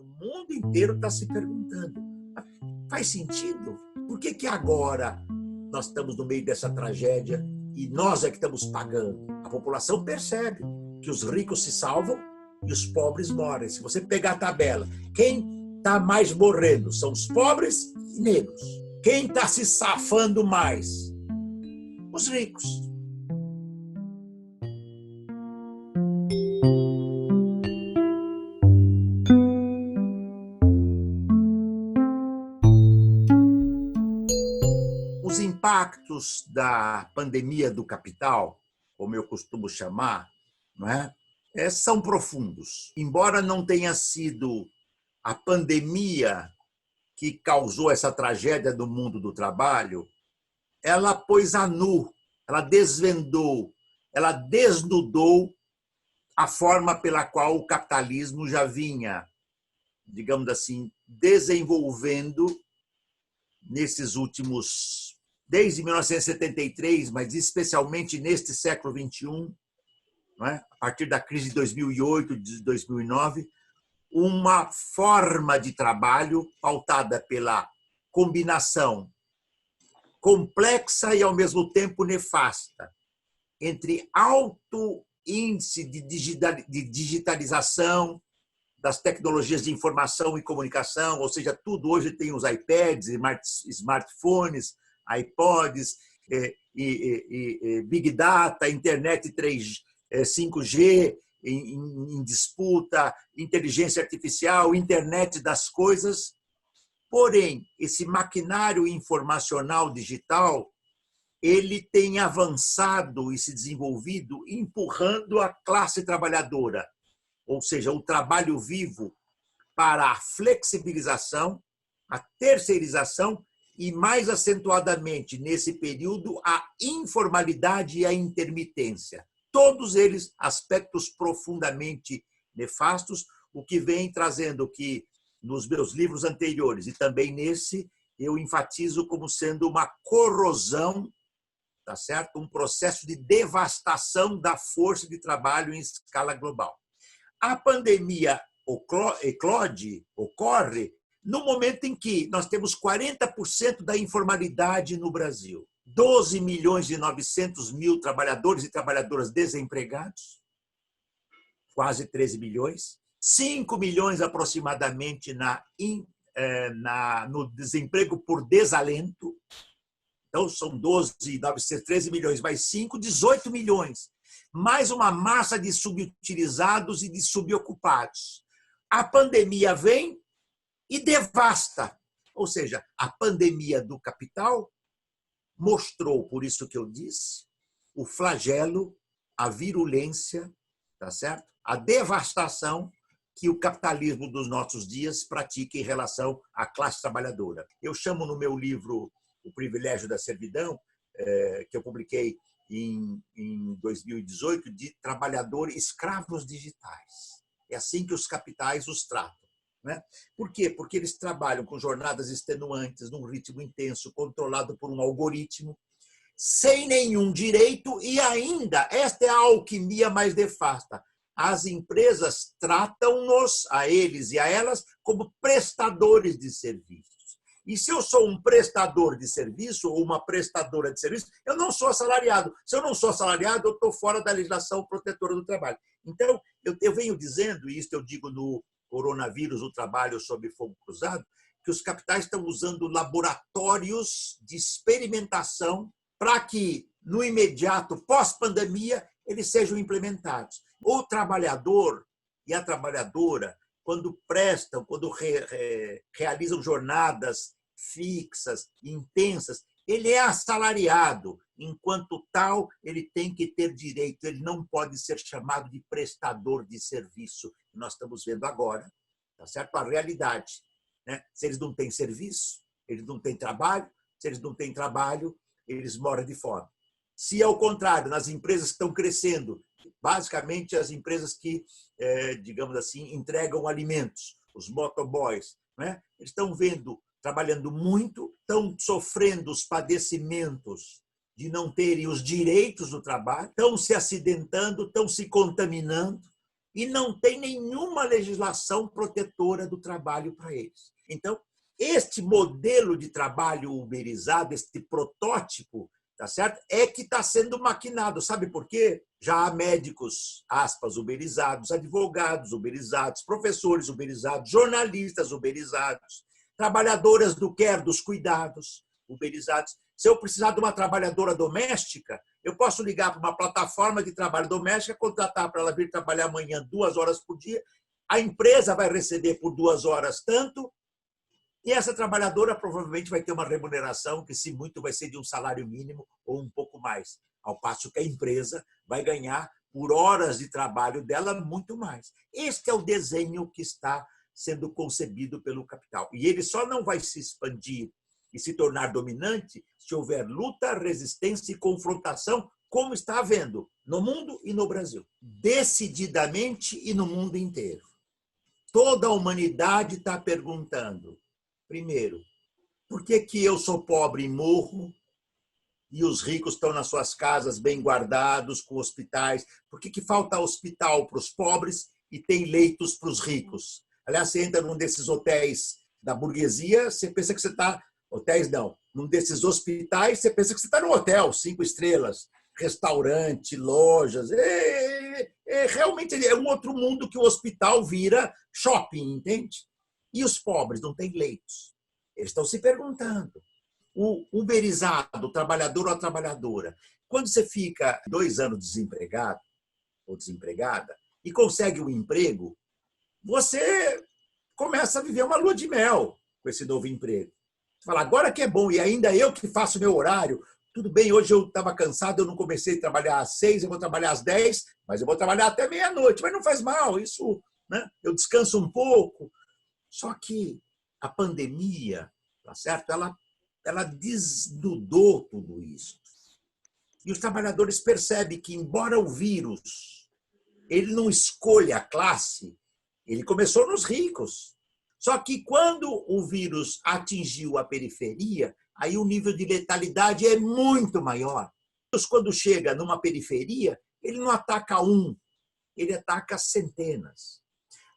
O mundo inteiro está se perguntando, faz sentido? Por que agora nós estamos no meio dessa tragédia e nós é que estamos pagando? A população percebe que os ricos se salvam e os pobres morrem. Se você pegar a tabela, quem está mais morrendo são os pobres e negros. Quem está se safando mais? Os ricos. Os impactos da pandemia do capital, como eu costumo chamar, não é? São profundos. Embora não tenha sido a pandemia que causou essa tragédia do mundo do trabalho, ela pôs a nu, ela desvendou, ela desnudou a forma pela qual o capitalismo já vinha, digamos assim, desenvolvendo nesses últimos, desde 1973, mas especialmente neste século XXI, não é? A partir da crise de 2008, de 2009, uma forma de trabalho pautada pela combinação complexa e, ao mesmo tempo, nefasta entre alto índice de digitalização das tecnologias de informação e comunicação, ou seja, tudo hoje tem os iPads, smartphones, iPods, Big Data, internet 5G em disputa, inteligência artificial, internet das coisas. Porém, esse maquinário informacional digital, ele tem avançado e se desenvolvido empurrando a classe trabalhadora, ou seja, o trabalho vivo, para a flexibilização, a terceirização e, mais acentuadamente, nesse período, a informalidade e a intermitência. Todos eles aspectos profundamente nefastos, o que vem trazendo que, nos meus livros anteriores e também nesse, eu enfatizo como sendo uma corrosão, tá certo? Um processo de devastação da força de trabalho em escala global. A pandemia ocorre no momento em que nós temos 40% da informalidade no Brasil, 12.900.000 trabalhadores e trabalhadoras desempregados, quase 13 milhões, 5 milhões aproximadamente no desemprego por desalento. Então, são 13 milhões mais 5, 18 milhões. Mais uma massa de subutilizados e de subocupados. A pandemia vem e devasta. Ou seja, a pandemia do capital mostrou, por isso que eu disse, o flagelo, a virulência, tá certo? A devastação que o capitalismo dos nossos dias pratica em relação à classe trabalhadora. Eu chamo no meu livro O Privilégio da Servidão, que eu publiquei em 2018, de trabalhadores escravos digitais. É assim que os capitais os tratam. Né? Por quê? Porque eles trabalham com jornadas extenuantes, num ritmo intenso, controlado por um algoritmo, sem nenhum direito e ainda, esta é a alquimia mais nefasta, as empresas tratam-nos, a eles e a elas, como prestadores de serviços. E se eu sou um prestador de serviço ou uma prestadora de serviço, eu não sou assalariado. Se eu não sou assalariado, eu estou fora da legislação protetora do trabalho. Então, eu venho dizendo, e isso eu digo no Coronavírus, o trabalho sob fogo cruzado, que os capitais estão usando laboratórios de experimentação para que, no imediato, pós-pandemia, eles sejam implementados. O trabalhador e a trabalhadora, quando prestam, quando realizam jornadas fixas, intensas, ele é assalariado. Enquanto tal, ele tem que ter direito, ele não pode ser chamado de prestador de serviço. Nós estamos vendo agora, tá certo? A realidade. Né? Se eles não têm serviço, eles não têm trabalho, se eles não têm trabalho, eles morrem de fome. Se, ao contrário, nas empresas que estão crescendo, basicamente as empresas que, digamos assim, entregam alimentos, os motoboys, né? Eles estão trabalhando muito, estão sofrendo os padecimentos de não terem os direitos do trabalho, estão se acidentando, estão se contaminando, e não tem nenhuma legislação protetora do trabalho para eles. Então, este modelo de trabalho uberizado, este protótipo, tá certo? É que está sendo maquinado. Sabe por quê? Já há médicos, aspas, uberizados, advogados uberizados, professores uberizados, jornalistas uberizados, trabalhadoras do care, dos cuidados uberizados. Se eu precisar de uma trabalhadora doméstica, eu posso ligar para uma plataforma de trabalho doméstica, contratar para ela vir trabalhar amanhã 2 horas por dia, a empresa vai receber por 2 horas tanto, e essa trabalhadora provavelmente vai ter uma remuneração que, se muito, vai ser de um salário mínimo ou um pouco mais, ao passo que a empresa vai ganhar, por horas de trabalho dela, muito mais. Este é o desenho que está sendo concebido pelo capital. E ele só não vai se expandir e se tornar dominante se houver luta, resistência e confrontação, como está havendo no mundo e no Brasil, decididamente e no mundo inteiro. Toda a humanidade está perguntando, primeiro, por que eu sou pobre e morro e os ricos estão nas suas casas bem guardados, com hospitais? Por que falta hospital para os pobres e tem leitos para os ricos? Aliás, você entra num desses hotéis da burguesia, você pensa que você está... Hotéis não. Num desses hospitais, você pensa que você está num hotel, 5 estrelas, restaurante, lojas. Realmente é um outro mundo que o hospital vira shopping, entende? E os pobres não têm leitos. Eles estão se perguntando. O uberizado, o trabalhador ou a trabalhadora, quando você fica 2 anos desempregado ou desempregada e consegue um emprego, você começa a viver uma lua de mel com esse novo emprego. Você fala, agora que é bom, e ainda eu que faço meu horário. Tudo bem, hoje eu estava cansado, eu não comecei a trabalhar às 6, eu vou trabalhar às 10, mas eu vou trabalhar até meia-noite. Mas não faz mal, isso, né? Eu descanso um pouco. Só que a pandemia, tá certo? Ela desnudou tudo isso. E os trabalhadores percebem que, embora o vírus ele não escolha a classe, ele começou nos ricos. Só que quando o vírus atingiu a periferia, aí o nível de letalidade é muito maior. O vírus, quando chega numa periferia, ele não ataca um, ele ataca centenas.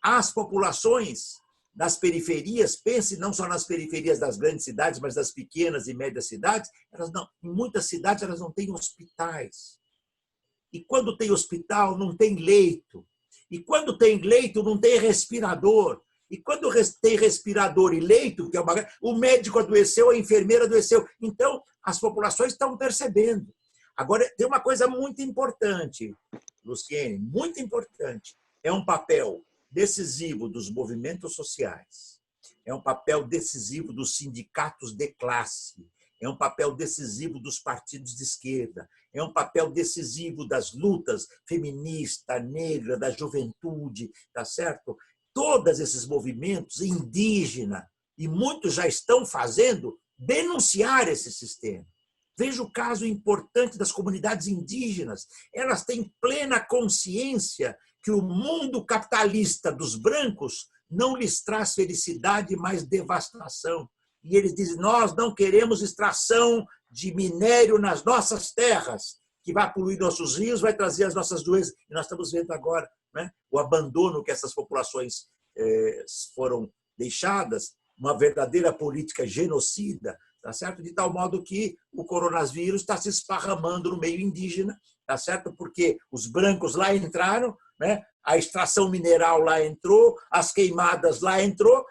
As populações das periferias, pense não só nas periferias das grandes cidades, mas das pequenas e médias cidades, em muitas cidades elas não têm hospitais. E quando tem hospital, não tem leito. E quando tem leito, não tem respirador. E quando tem respirador e leito, que é o médico adoeceu, a enfermeira adoeceu. Então, as populações estão percebendo. Agora, tem uma coisa muito importante, Luciene, muito importante. É um papel decisivo dos movimentos sociais, é um papel decisivo dos sindicatos de classe, é um papel decisivo dos partidos de esquerda, é um papel decisivo das lutas feminista, negra, da juventude, tá certo? Todos esses movimentos indígenas, e muitos já estão fazendo, denunciar esse sistema. Veja o caso importante das comunidades indígenas. Elas têm plena consciência que o mundo capitalista dos brancos não lhes traz felicidade, mas devastação. E eles dizem, nós não queremos extração de minério nas nossas terras, que vai poluir nossos rios, vai trazer as nossas doenças. E nós estamos vendo agora, né, o abandono que essas populações foram deixadas, uma verdadeira política genocida, tá certo? De tal modo que o coronavírus está se esparramando no meio indígena, tá certo? Porque os brancos lá entraram, né? A extração mineral lá entrou, as queimadas lá entrou,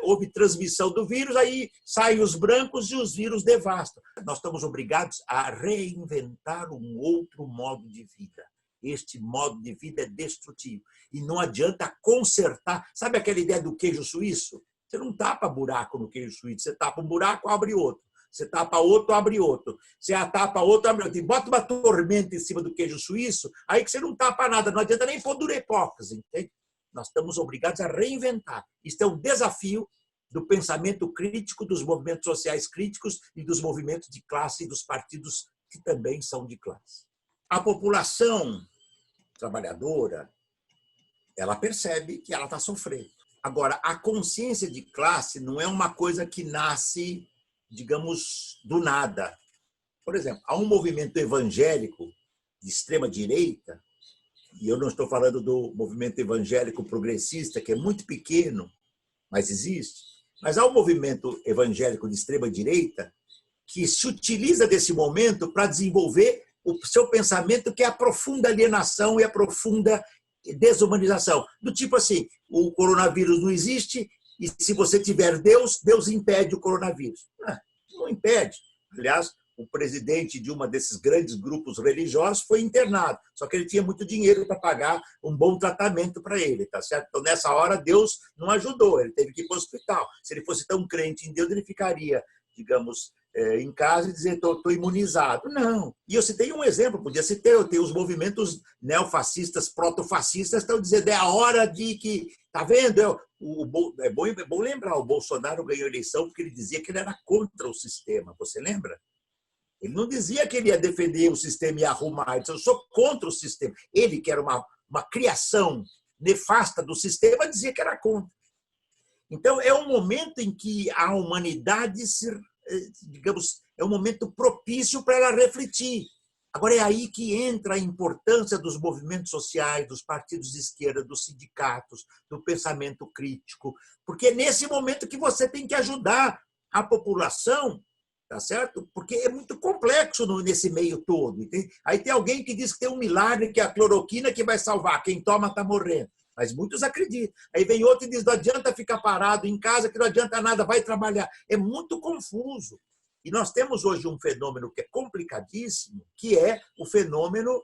houve transmissão do vírus, aí saem os brancos e os vírus devastam. Nós estamos obrigados a reinventar um outro modo de vida. Este modo de vida é destrutivo. E não adianta consertar. Sabe aquela ideia do queijo suíço? Você não tapa buraco no queijo suíço. Você tapa um buraco, abre outro. Você tapa outro, abre outro. Você tapa outro, abre outro. E bota uma tormenta em cima do queijo suíço, aí que você não tapa nada. Não adianta nem pôr durepocas, entende? Nós estamos obrigados a reinventar. Isso é um desafio do pensamento crítico, dos movimentos sociais críticos e dos movimentos de classe e dos partidos que também são de classe. A população trabalhadora, ela percebe que ela está sofrendo. Agora, a consciência de classe não é uma coisa que nasce, digamos, do nada. Por exemplo, há um movimento evangélico de extrema-direita e eu não estou falando do movimento evangélico progressista, que é muito pequeno, mas existe, mas há um movimento evangélico de extrema-direita que se utiliza desse momento para desenvolver o seu pensamento, que é a profunda alienação e a profunda desumanização. Do tipo assim, o coronavírus não existe e se você tiver Deus, Deus impede o coronavírus. Não impede. Aliás, o presidente de uma desses grandes grupos religiosos foi internado, só que ele tinha muito dinheiro para pagar um bom tratamento para ele, tá certo? Então, nessa hora, Deus não ajudou, ele teve que ir para o hospital. Se ele fosse tão crente em Deus, ele ficaria, digamos, em casa e dizer, estou imunizado. Não. E eu citei um exemplo, podia citar, eu tenho os movimentos neofascistas, protofascistas, estão dizendo, é a hora de que, tá vendo? É bom lembrar, o Bolsonaro ganhou a eleição porque ele dizia que ele era contra o sistema, você lembra? Ele não dizia que ele ia defender o sistema e arrumar, ele disse, eu sou contra o sistema. Ele, que era uma criação nefasta do sistema, dizia que era contra. Então, é um momento em que a humanidade digamos, é um momento propício para ela refletir. Agora, é aí que entra a importância dos movimentos sociais, dos partidos de esquerda, dos sindicatos, do pensamento crítico, porque é nesse momento que você tem que ajudar a população, tá certo? Porque é muito complexo nesse meio todo. Entende? Aí tem alguém que diz que tem um milagre, que é a cloroquina que vai salvar, quem toma está morrendo. Mas muitos acreditam. Aí vem outro e diz, não adianta ficar parado em casa, que não adianta nada, vai trabalhar. É muito confuso. E nós temos hoje um fenômeno que é complicadíssimo, que é o fenômeno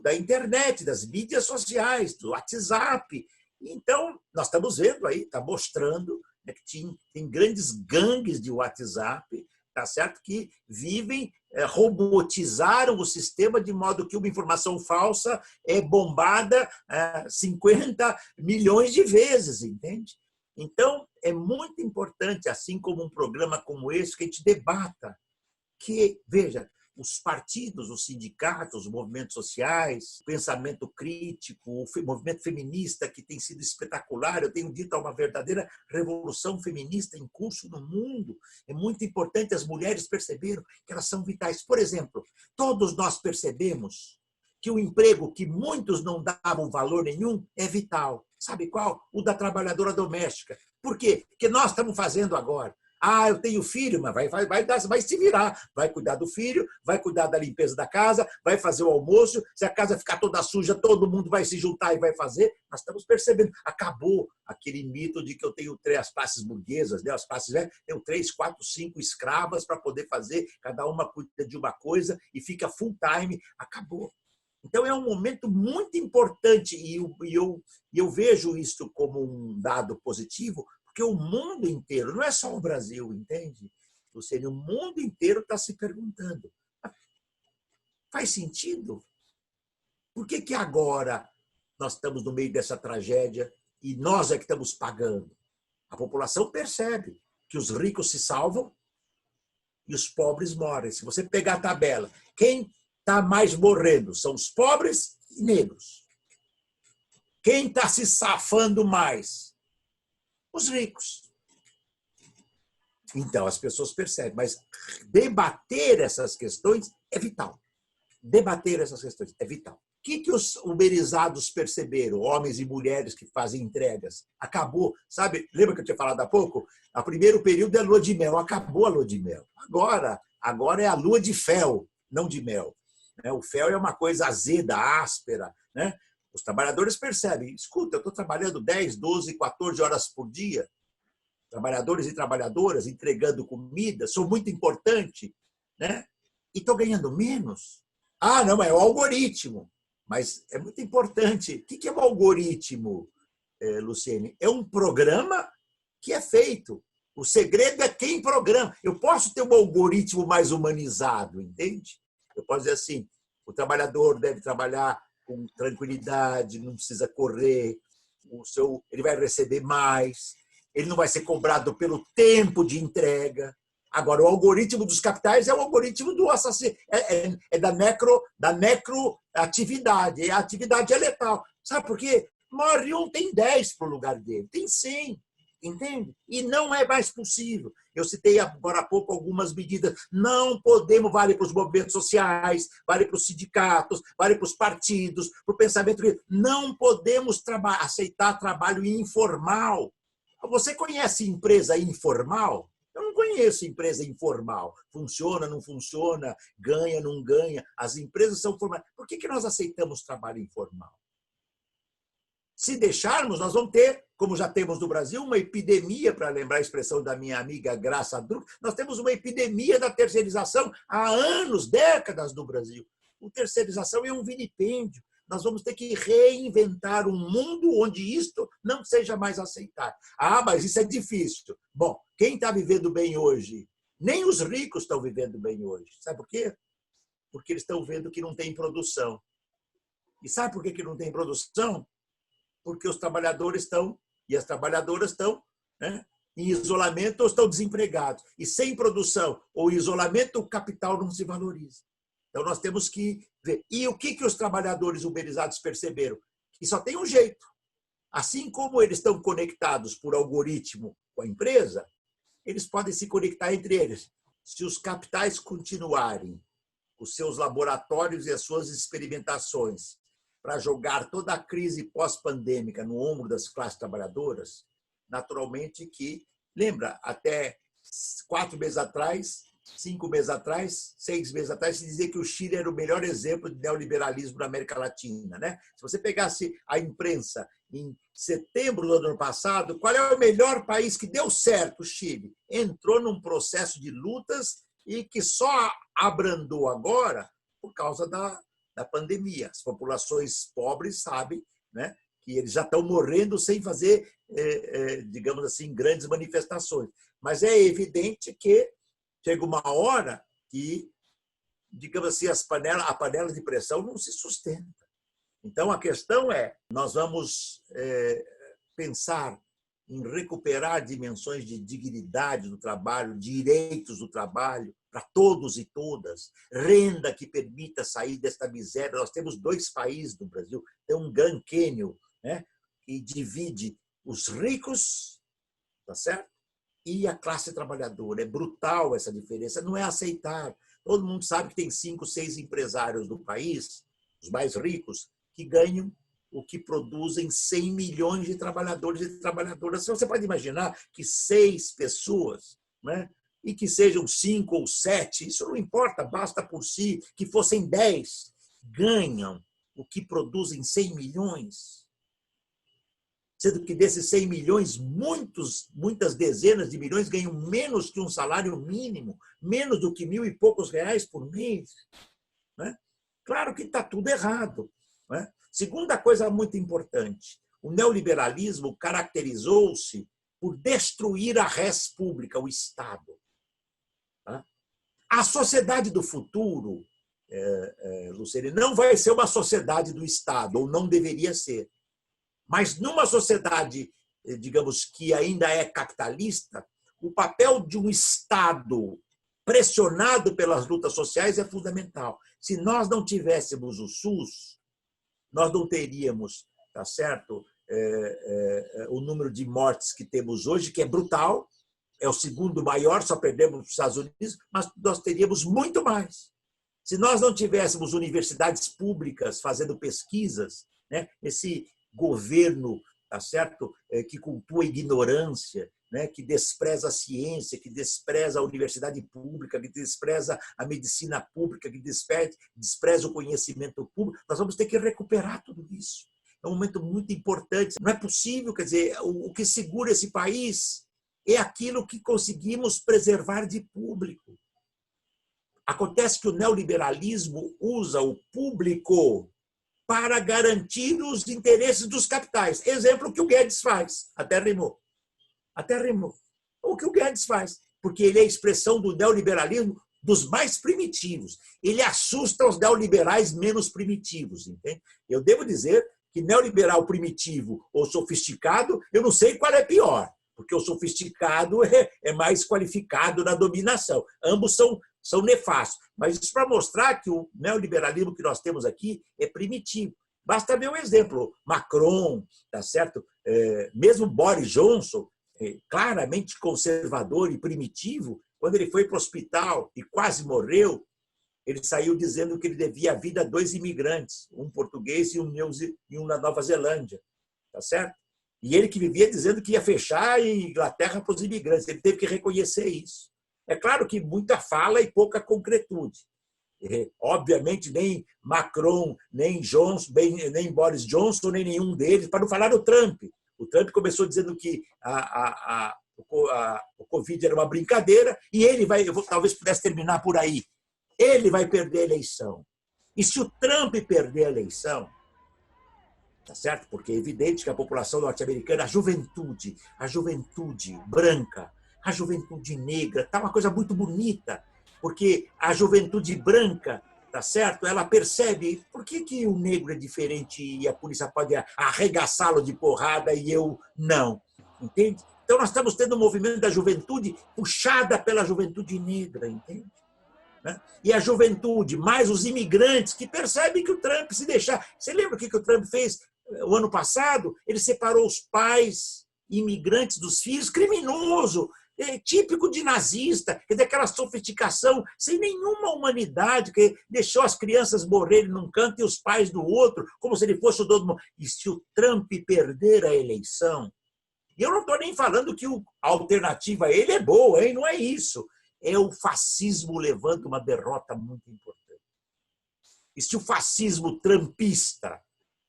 da internet, das mídias sociais, do WhatsApp. Então, nós estamos vendo aí, está mostrando, né, que tem grandes gangues de WhatsApp, tá certo? Que vivem, robotizaram o sistema de modo que uma informação falsa é bombada 50 milhões de vezes, entende? Então, é muito importante, assim como um programa como esse, que a gente debata, que, veja, os partidos, os sindicatos, os movimentos sociais, o pensamento crítico, o movimento feminista, que tem sido espetacular, eu tenho dito, há uma verdadeira revolução feminista em curso no mundo. É muito importante, as mulheres perceberam que elas são vitais. Por exemplo, todos nós percebemos que o emprego que muitos não davam valor nenhum é vital. Sabe qual? O da trabalhadora doméstica. Por quê? Porque nós estamos fazendo agora. Eu tenho filho, mas vai se virar. Vai cuidar do filho, vai cuidar da limpeza da casa, vai fazer o almoço. Se a casa ficar toda suja, todo mundo vai se juntar e vai fazer. Nós estamos percebendo. Acabou aquele mito de que eu tenho as classes burguesas, né? As classes velhas, tenho 3, 4, 5 escravas para poder fazer, cada uma cuida de uma coisa e fica full time. Acabou. Então, é um momento muito importante e eu vejo isso como um dado positivo, porque o mundo inteiro, não é só o Brasil, entende? Ou seja, o mundo inteiro está se perguntando, faz sentido? Por que agora nós estamos no meio dessa tragédia e nós é que estamos pagando? A população percebe que os ricos se salvam e os pobres morrem. Se você pegar a tabela, quem está mais morrendo são os pobres e negros. Quem está se safando mais? Os ricos. Então, as pessoas percebem, mas debater essas questões é vital. Debater essas questões é vital. O que os uberizados perceberam, homens e mulheres que fazem entregas? Acabou, sabe? Lembra que eu tinha falado há pouco? O primeiro período é a lua de mel, acabou a lua de mel. Agora é a lua de fel, não de mel. O fel é uma coisa azeda, áspera, né? Os trabalhadores percebem, escuta, eu estou trabalhando 10, 12, 14 horas por dia, trabalhadores e trabalhadoras entregando comida, sou muito importante, né? E estou ganhando menos. Não, é o algoritmo. Mas é muito importante. O que é o algoritmo, Luciene? É um programa que é feito. O segredo é quem programa. Eu posso ter um algoritmo mais humanizado, entende? Eu posso dizer assim, o trabalhador deve trabalhar com tranquilidade, não precisa correr, ele vai receber mais, ele não vai ser cobrado pelo tempo de entrega. Agora, o algoritmo dos capitais é o algoritmo do assassino, da necroatividade, a atividade é letal. Sabe por quê? Morre um, tem 10 para o lugar dele, tem 100. Entende? E não é mais possível. Eu citei agora há pouco algumas medidas. Não podemos, vale para os movimentos sociais, vale para os sindicatos, vale para os partidos, para o pensamento. Não podemos aceitar trabalho informal. Você conhece empresa informal? Eu não conheço empresa informal. Funciona, não funciona, ganha, não ganha. As empresas são formais. Por que nós aceitamos trabalho informal? Se deixarmos, nós vamos ter, como já temos no Brasil, uma epidemia, para lembrar a expressão da minha amiga Graça Druck, nós temos uma epidemia da terceirização há anos, décadas no Brasil. A terceirização é um vilipêndio. Nós vamos ter que reinventar um mundo onde isto não seja mais aceitado. Ah, mas isso é difícil. Bom, quem está vivendo bem hoje? Nem os ricos estão vivendo bem hoje. Sabe por quê? Porque eles estão vendo que não tem produção. E sabe por que não tem produção? Porque os trabalhadores estão, e as trabalhadoras estão, né, em isolamento ou estão desempregados. E sem produção ou isolamento, o capital não se valoriza. Então, nós temos que ver. E o que os trabalhadores uberizados perceberam? Que só tem um jeito. Assim como eles estão conectados por algoritmo com a empresa, eles podem se conectar entre eles. Se os capitais continuarem os seus laboratórios e as suas experimentações para jogar toda a crise pós-pandêmica no ombro das classes trabalhadoras, naturalmente que, lembra, até 4 meses atrás, 5 meses atrás, 6 meses atrás, se dizia que o Chile era o melhor exemplo de neoliberalismo na América Latina, né? Se você pegasse a imprensa em setembro do ano passado, qual é o melhor país que deu certo? O Chile. Entrou num processo de lutas e que só abrandou agora por causa da pandemia. As populações pobres sabem, né, que eles já estão morrendo sem fazer, digamos assim, grandes manifestações. Mas é evidente que chega uma hora que, digamos assim, a panela de pressão não se sustenta. Então, a questão é, nós vamos pensar em recuperar dimensões de dignidade do trabalho, direitos do trabalho, para todos e todas, renda que permita sair desta miséria. Nós temos 2 países no Brasil, tem um Grand Canyon, né, que divide os ricos, tá certo? E a classe trabalhadora. É brutal essa diferença, não é aceitável. Todo mundo sabe que tem 5, 6 empresários do país, os mais ricos, que ganham o que produzem 100 milhões de trabalhadores e trabalhadoras. Você pode imaginar que 6 pessoas, né, e que sejam 5 ou 7, isso não importa, basta por si, que fossem 10, ganham o que produzem 100 milhões. Sendo que desses 100 milhões, muitas dezenas de milhões ganham menos que um salário mínimo, menos do que 1.000 e poucos reais por mês. Né? Claro que está tudo errado. Né? Segunda coisa muito importante, o neoliberalismo caracterizou-se por destruir a res pública, o Estado. A sociedade do futuro, Lucene, não vai ser uma sociedade do Estado, ou não deveria ser. Mas numa sociedade, digamos, que ainda é capitalista, o papel de um Estado pressionado pelas lutas sociais é fundamental. Se nós não tivéssemos o SUS, nós não teríamos, tá certo, o número de mortes que temos hoje, que é brutal, é o segundo maior, só perdemos para os Estados Unidos, mas nós teríamos muito mais. Se nós não tivéssemos universidades públicas fazendo pesquisas, né, esse governo, tá certo, que cultua a ignorância, né, que despreza a ciência, que despreza a universidade pública, que despreza a medicina pública, que despreza o conhecimento público, nós vamos ter que recuperar tudo isso. É um momento muito importante. Não é possível, quer dizer, o que segura esse país é aquilo que conseguimos preservar de público. Acontece que o neoliberalismo usa o público para garantir os interesses dos capitais. Exemplo, o que o Guedes faz. Até rimou. Até rimou. O que o Guedes faz. Porque ele é a expressão do neoliberalismo dos mais primitivos. Ele assusta os neoliberais menos primitivos. Entende? Eu devo dizer que neoliberal primitivo ou sofisticado, eu não sei qual é pior. Porque o sofisticado é mais qualificado na dominação. Ambos são nefastos. Mas isso para mostrar que o neoliberalismo que nós temos aqui é primitivo. Basta ver um exemplo. Macron, tá certo? Mesmo Boris Johnson claramente conservador e primitivo, quando ele foi para o hospital e quase morreu, ele saiu dizendo que ele devia a vida a 2 imigrantes, um português e um na Nova Zelândia, tá certo? E ele que vivia dizendo que ia fechar a Inglaterra para os imigrantes, ele teve que reconhecer isso. É claro que muita fala e pouca concretude. Obviamente, nem Macron, nem Boris Johnson, nem nenhum deles, para não falar do Trump. O Trump começou dizendo que o Covid era uma brincadeira e ele vai, talvez pudesse terminar por aí, ele vai perder a eleição. E se o Trump perder a eleição, tá certo? Porque é evidente que a população norte-americana, a juventude branca, a juventude negra, tá uma coisa muito bonita, porque a juventude branca, tá certo? Ela percebe por que o negro é diferente e a polícia pode arregaçá-lo de porrada e eu não, entende? Então nós estamos tendo um movimento da juventude puxada pela juventude negra, entende? E a juventude, mais os imigrantes, que percebem que o Trump, se deixar... Você lembra o que o Trump fez o ano passado? Ele separou os pais imigrantes dos filhos, criminoso, típico de nazista, daquela sofisticação, sem nenhuma humanidade, que deixou as crianças morrerem num canto e os pais do outro, como se ele fosse o dono do mundo. E se o Trump perder a eleição... E eu não estou nem falando que a alternativa a ele é boa, hein? Não é isso. É o fascismo levando uma derrota muito importante. E se o fascismo trumpista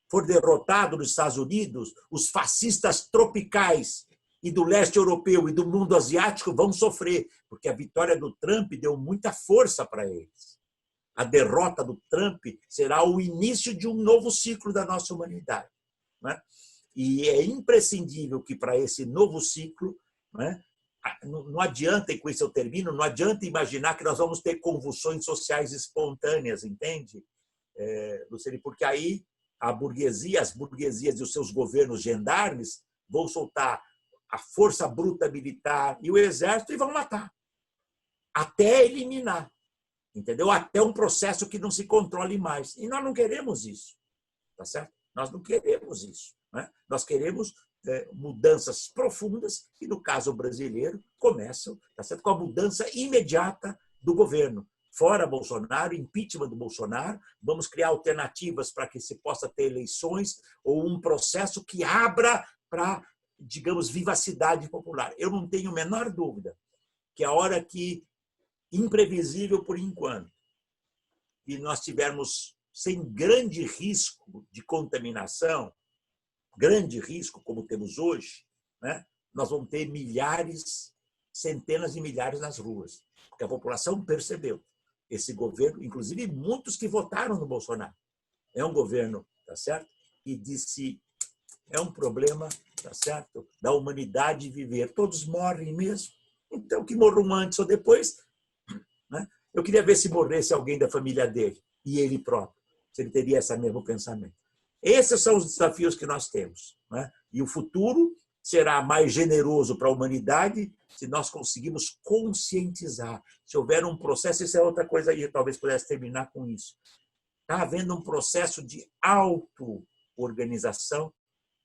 for derrotado nos Estados Unidos, os fascistas tropicais e do leste europeu e do mundo asiático vão sofrer, porque a vitória do Trump deu muita força para eles. A derrota do Trump será o início de um novo ciclo da nossa humanidade, né? E é imprescindível que, para esse novo ciclo, né, não adianta, e com isso eu termino, não adianta imaginar que nós vamos ter convulsões sociais espontâneas, entende, Lucene? Porque aí as burguesias e os seus governos gendarmes vão soltar a força bruta militar e o exército e vão matar, até eliminar, entendeu? Até um processo que não se controle mais. E nós não queremos isso, tá certo? Nós não queremos isso, né? Nós queremos mudanças profundas, que no caso brasileiro começam, tá certo, com a mudança imediata do governo. Fora Bolsonaro, impeachment do Bolsonaro, vamos criar alternativas para que se possa ter eleições ou um processo que abra para, digamos, vivacidade popular. Eu não tenho a menor dúvida que a hora que, imprevisível por enquanto, e nós tivermos sem grande risco de contaminação, grande risco, como temos hoje, né, nós vamos ter milhares, centenas de milhares nas ruas, porque a população percebeu esse governo, inclusive muitos que votaram no Bolsonaro. É um governo, tá certo? E disse, é um problema, tá certo, da humanidade viver. Todos morrem mesmo, então que morram antes ou depois, né? Eu queria ver se morresse alguém da família dele e ele próprio, se ele teria esse mesmo pensamento. Esses são os desafios que nós temos, né? E o futuro será mais generoso para a humanidade se nós conseguirmos conscientizar. Se houver um processo, isso é outra coisa aí, talvez pudesse terminar com isso. Está havendo um processo de auto-organização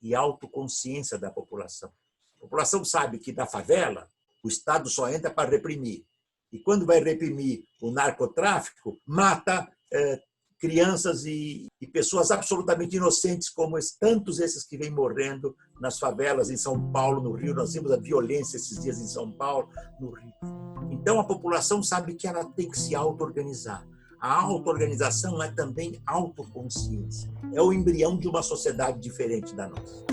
e autoconsciência da população. A população sabe que da favela o Estado só entra para reprimir. E quando vai reprimir o narcotráfico, mata crianças e pessoas absolutamente inocentes, como tantos esses que vêm morrendo nas favelas em São Paulo, no Rio. Nós vimos a violência esses dias em São Paulo, no Rio. Então, a população sabe que ela tem que se auto-organizar. A auto-organização é também autoconsciência. É o embrião de uma sociedade diferente da nossa.